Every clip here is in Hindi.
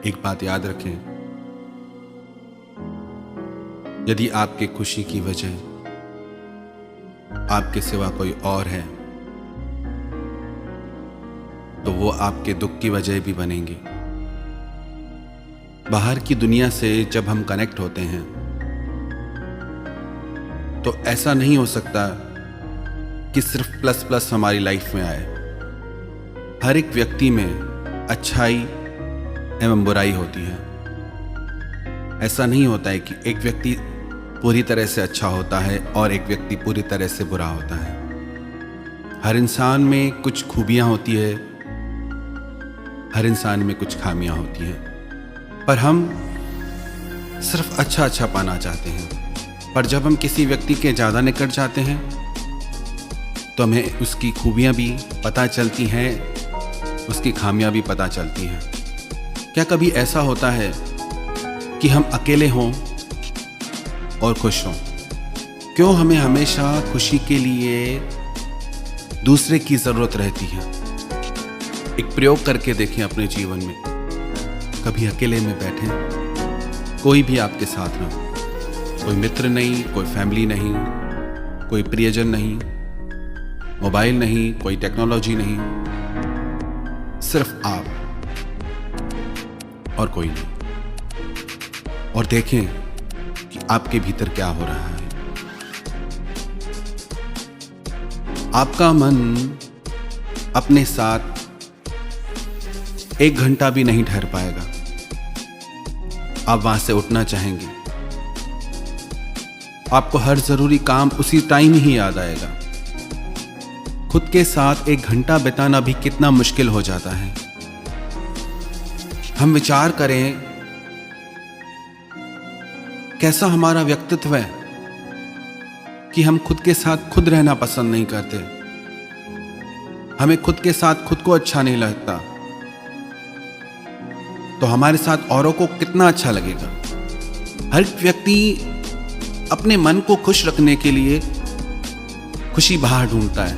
एक बात याद रखें, यदि आपके खुशी की वजह आपके सिवा कोई और है तो वो आपके दुख की वजह भी बनेंगे। बाहर की दुनिया से जब हम कनेक्ट होते हैं तो ऐसा नहीं हो सकता कि सिर्फ प्लस प्लस हमारी लाइफ में आए। हर एक व्यक्ति में अच्छाई एवं बुराई होती है। ऐसा नहीं होता है कि एक व्यक्ति पूरी तरह से अच्छा होता है और एक व्यक्ति पूरी तरह से बुरा होता है। हर इंसान में कुछ खूबियां होती है, हर इंसान में कुछ खामियां होती हैं, पर हम सिर्फ अच्छा अच्छा पाना चाहते हैं। पर जब हम किसी व्यक्ति के ज़्यादा निकट जाते हैं तो हमें उसकी खूबियां भी पता चलती हैं, उसकी खामियां भी पता चलती हैं। क्या कभी ऐसा होता है कि हम अकेले हों और खुश हों? क्यों हमें हमेशा खुशी के लिए दूसरे की ज़रूरत रहती है? एक प्रयोग करके देखें अपने जीवन में। कभी अकेले में बैठें, कोई भी आपके साथ ना हो, कोई मित्र नहीं, कोई फैमिली नहीं, कोई प्रियजन नहीं, मोबाइल नहीं, कोई टेक्नोलॉजी नहीं, सिर्फ आप और कोई नहीं। और देखें कि आपके भीतर क्या हो रहा है। आपका मन अपने साथ 1 घंटा भी नहीं ठहर पाएगा। आप वहां से उठना चाहेंगे, आपको हर जरूरी काम उसी टाइम ही याद आएगा। खुद के साथ 1 घंटा बिताना भी कितना मुश्किल हो जाता है। हम विचार करें कैसा हमारा व्यक्तित्व है कि हम खुद के साथ खुद रहना पसंद नहीं करते। हमें खुद के साथ खुद को अच्छा नहीं लगता, तो हमारे साथ औरों को कितना अच्छा लगेगा। हर व्यक्ति अपने मन को खुश रखने के लिए खुशी बाहर ढूंढता है,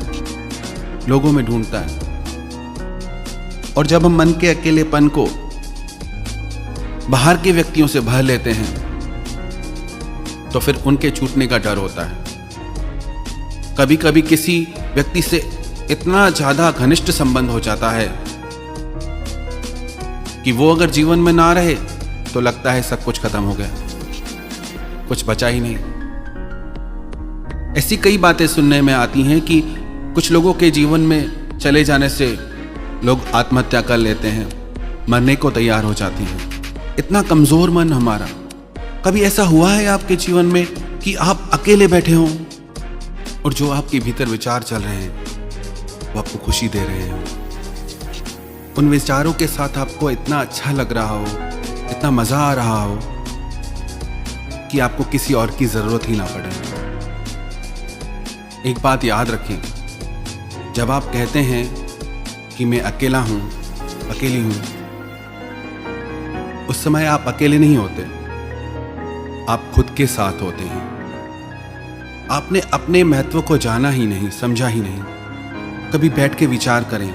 लोगों में ढूंढता है। और जब हम मन के अकेलेपन को बाहर के व्यक्तियों से भर लेते हैं तो फिर उनके छूटने का डर होता है। कभी कभी किसी व्यक्ति से इतना ज्यादा घनिष्ठ संबंध हो जाता है कि वो अगर जीवन में ना रहे तो लगता है सब कुछ खत्म हो गया, कुछ बचा ही नहीं। ऐसी कई बातें सुनने में आती हैं कि कुछ लोगों के जीवन में चले जाने से लोग आत्महत्या कर लेते हैं, मरने को तैयार हो जाती हैं। इतना कमजोर मन हमारा। कभी ऐसा हुआ है आपके जीवन में कि आप अकेले बैठे हों और जो आपके भीतर विचार चल रहे हैं वो आपको खुशी दे रहे हैं? उन विचारों के साथ आपको इतना अच्छा लग रहा हो, इतना मजा आ रहा हो कि आपको किसी और की जरूरत ही ना पड़े। एक बात याद रखें, जब आप कहते हैं कि मैं अकेला हूं, अकेली हूं, उस समय आप अकेले नहीं होते, आप खुद के साथ होते हैं। आपने अपने महत्व को जाना ही नहीं, समझा ही नहीं। कभी बैठ के विचार करें।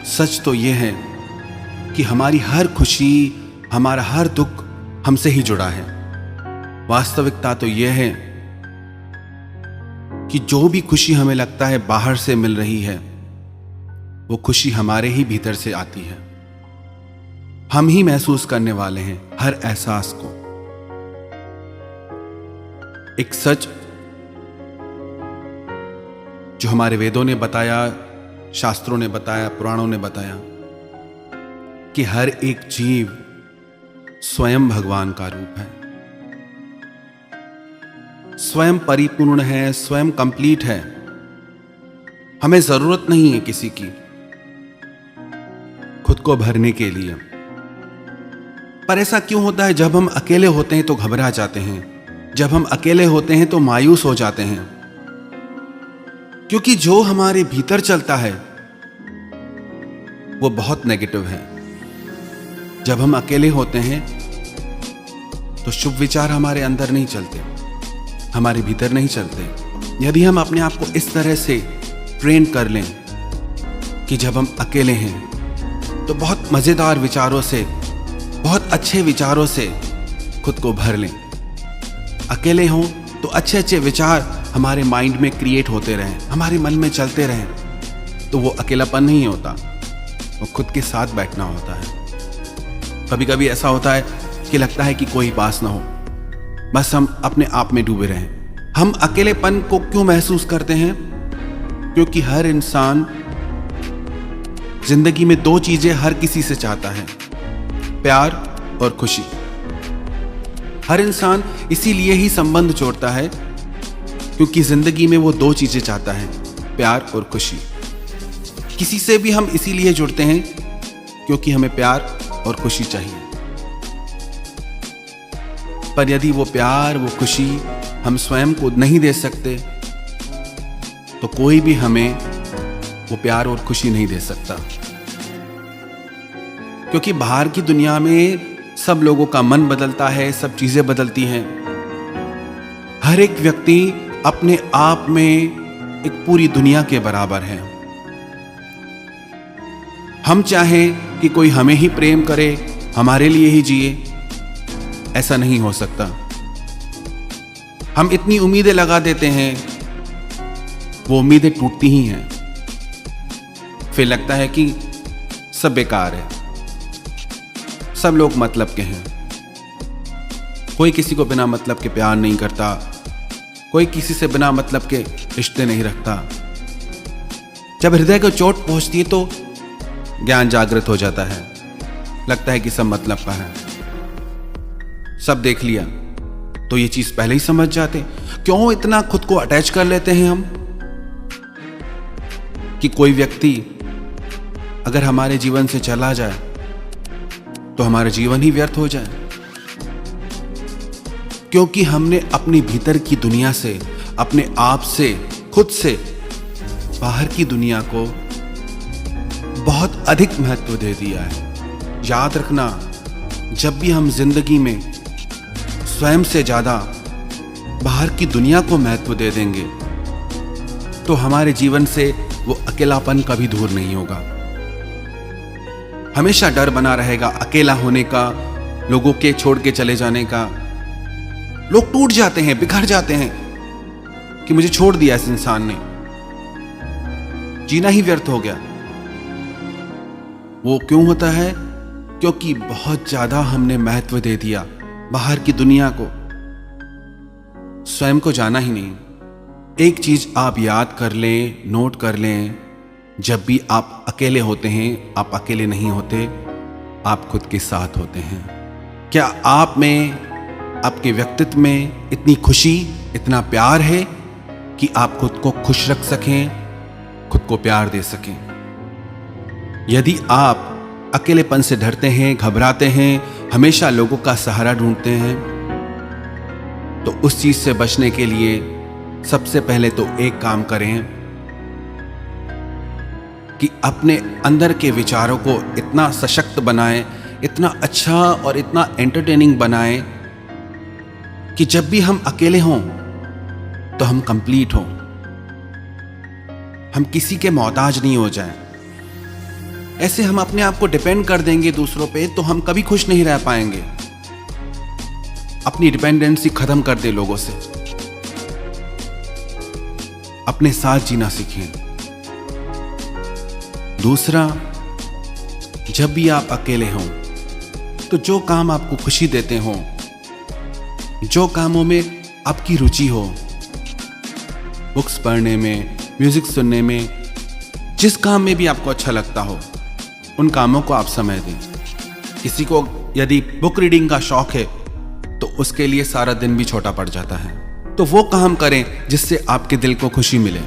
सच तो यह है कि हमारी हर खुशी, हमारा हर दुख हमसे ही जुड़ा है। वास्तविकता तो यह है कि जो भी खुशी हमें लगता है बाहर से मिल रही है, वो खुशी हमारे ही भीतर से आती है। हम ही महसूस करने वाले हैं हर एहसास को। एक सच जो हमारे वेदों ने बताया, शास्त्रों ने बताया, पुराणों ने बताया कि हर एक जीव स्वयं भगवान का रूप है, स्वयं परिपूर्ण है, स्वयं कंप्लीट है। हमें जरूरत नहीं है किसी की खुद को भरने के लिए। पर ऐसा क्यों होता है? जब हम अकेले होते हैं तो घबरा जाते हैं, जब हम अकेले होते हैं तो मायूस हो जाते हैं, क्योंकि जो हमारे भीतर चलता है वो बहुत नेगेटिव है। जब हम अकेले होते हैं तो शुभ विचार हमारे अंदर नहीं चलते, हमारे भीतर नहीं चलते। यदि हम अपने आप को इस तरह से ट्रेन कर लें कि जब हम अकेले हैं तो बहुत मजेदार विचारों से बहुत अच्छे विचारों से खुद को भर लें। अकेले हों तो अच्छे अच्छे विचार हमारे माइंड में क्रिएट होते रहें, हमारे मन में चलते रहें, तो वो अकेलापन नहीं होता, वो खुद के साथ बैठना होता है। कभी कभी ऐसा होता है कि लगता है कि कोई पास ना हो, बस हम अपने आप में डूबे रहें। हम अकेलेपन को क्यों महसूस करते हैं? क्योंकि हर इंसान जिंदगी में दो चीजें हर किसी से चाहता है, प्यार और खुशी। हर इंसान इसीलिए ही संबंध जोड़ता है क्योंकि जिंदगी में वो दो चीजें चाहता है, प्यार और खुशी। किसी से भी हम इसीलिए जुड़ते हैं क्योंकि हमें प्यार और खुशी चाहिए। पर यदि वो प्यार, वो खुशी हम स्वयं को नहीं दे सकते तो कोई भी हमें वो प्यार और खुशी नहीं दे सकता। क्योंकि बाहर की दुनिया में सब लोगों का मन बदलता है, सब चीजें बदलती हैं। हर एक व्यक्ति अपने आप में एक पूरी दुनिया के बराबर है। हम चाहें कि कोई हमें ही प्रेम करे, हमारे लिए ही जिए, ऐसा नहीं हो सकता। हम इतनी उम्मीदें लगा देते हैं, वो उम्मीदें टूटती ही हैं। फिर लगता है कि सब बेकार है, सब लोग मतलब के हैं। कोई किसी को बिना मतलब के प्यार नहीं करता, कोई किसी से बिना मतलब के रिश्ते नहीं रखता। जब हृदय को चोट पहुंचती है तो ज्ञान जागृत हो जाता है, लगता है कि सब मतलब का है, सब देख लिया, तो ये चीज पहले ही समझ जाते। क्यों इतना खुद को अटैच कर लेते हैं हम कि कोई व्यक्ति अगर हमारे जीवन से चला जाए तो हमारा जीवन ही व्यर्थ हो जाए? क्योंकि हमने अपने भीतर की दुनिया से, अपने आप से, खुद से बाहर की दुनिया को बहुत अधिक महत्व दे दिया है। याद रखना, जब भी हम जिंदगी में स्वयं से ज्यादा बाहर की दुनिया को महत्व दे देंगे तो हमारे जीवन से वो अकेलापन कभी दूर नहीं होगा। हमेशा डर बना रहेगा अकेला होने का, लोगों के छोड़ के चले जाने का। लोग टूट जाते हैं, बिखर जाते हैं कि मुझे छोड़ दिया इस इंसान ने, जीना ही व्यर्थ हो गया। वो क्यों होता है? क्योंकि बहुत ज्यादा हमने महत्व दे दिया बाहर की दुनिया को, स्वयं को जाना ही नहीं। एक चीज आप याद कर लें, नोट कर लें, जब भी आप अकेले होते हैं, आप अकेले नहीं होते, आप खुद के साथ होते हैं। क्या आप में, आपके व्यक्तित्व में इतनी खुशी, इतना प्यार है कि आप खुद को खुश रख सकें, खुद को प्यार दे सकें? यदि आप अकेलेपन से डरते हैं, घबराते हैं, हमेशा लोगों का सहारा ढूंढते हैं, तो उस चीज से बचने के लिए सबसे पहले तो एक काम करें कि अपने अंदर के विचारों को इतना सशक्त बनाएं, इतना अच्छा और इतना एंटरटेनिंग बनाएं कि जब भी हम अकेले हों तो हम कंप्लीट हों, हम किसी के मोहताज नहीं हो जाएं। ऐसे हम अपने आप को डिपेंड कर देंगे दूसरों पे तो हम कभी खुश नहीं रह पाएंगे। अपनी डिपेंडेंसी खत्म कर दे लोगों से, अपने साथ जीना सीखें। दूसरा, जब भी आप अकेले हों तो जो काम आपको खुशी देते हों, जो कामों में आपकी रुचि हो, बुक्स पढ़ने में, म्यूजिक सुनने में, जिस काम में भी आपको अच्छा लगता हो, उन कामों को आप समय दें। किसी को यदि बुक रीडिंग का शौक है तो उसके लिए सारा दिन भी छोटा पड़ जाता है, तो वो काम करें जिससे आपके दिल को खुशी मिले।